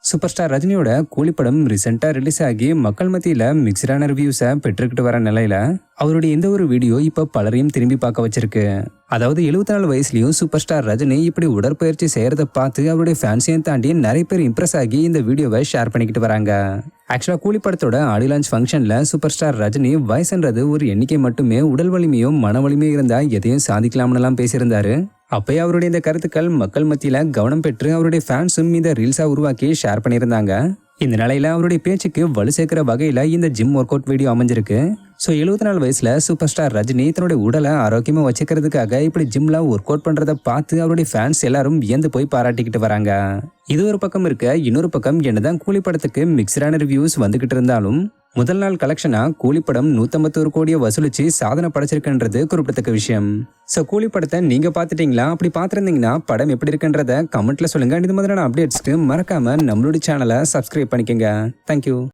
Super star ரஜினியோட கூலி படம் ரீசெண்டா ரிலீஸ் ஆகி மக்கள் மத்தியில மிக்சடான ரிவ்யூஸை பெற்றுக்கிட்டு வர நிலையில அவருடைய இந்த ஒரு வீடியோ இப்ப பலரையும் திரும்பி பார்க்க வச்சிருக்கு. அதாவது 74 வயசுலயும் சூப்பர் ஸ்டார் ரஜினி இப்படி உடற்பயிற்சி செய்யறத பார்த்து அவருடைய ஃபேன்ஸையும் தாண்டி நிறைய பேர் இம்ப்ரெஸ் ஆகி இந்த வீடியோவை ஷேர் பண்ணிக்கிட்டு வராங்க. ஆக்சுவலா கூலி படத்தோட ஆடியோ லான்ச் ஃபங்க்ஷன்ல சூப்பர் ஸ்டார் ரஜினி வயசுன்றது ஒரு எண்ணிக்கை மட்டுமே, உடல் வலிமையும் மன வலிமையும் இருந்தா எதையும் சாதிக்கலாம்னு எல்லாம் பேசியிருந்தாரு. அப்பயே அவருடைய இந்த கருத்துக்கள் மக்கள் மத்தியில கவனம் பெற்று அவருடைய ஃபேன்ஸும் இந்த ரீல்ஸா உருவாக்கி ஷேர் பண்ணியிருந்தாங்க. இந்த நிலையில அவருடைய பேச்சுக்கு வலு சேர்க்கிற வகையில இந்த ஜிம் ஒர்க் அவுட் வீடியோ அமைஞ்சிருக்கு. ஸோ 74 வயசுல சூப்பர் ஸ்டார் ரஜினி தன்னுடைய உடலை ஆரோக்கியமா வச்சுக்கிறதுக்காக இப்படி ஜிம்ல ஒர்க் அவுட் பண்றதை பார்த்து அவருடைய ஃபேன்ஸ் எல்லாரும் வியந்து போய் பாராட்டிக்கிட்டு வராங்க. இது ஒரு பக்கம் இருக்க, இன்னொரு பக்கம் என்னதான் கூலி படத்துக்கு மிக்சடான ரிவ்யூஸ் வந்துகிட்டு இருந்தாலும் முதல் நாள் கலெக்ஷனா கூலி படம் 151 கோடியை வசூலிச்சு சாதனை படைச்சிருக்குன்றது குறிப்பிடத்தக்க விஷயம். ஸோ கூலி படத்தை நீங்க பார்த்துட்டீங்களா? அப்படி பார்த்துருந்தீங்கன்னா படம் எப்படி இருக்குன்றத கமெண்ட்ல சொல்லுங்க. இது மாதிரியான அப்டேட்ஸ்க்கு மறக்காம நம்மளுடைய சேனலை சப்ஸ்கிரைப் பண்ணிக்கோங்க. தேங்க்யூ.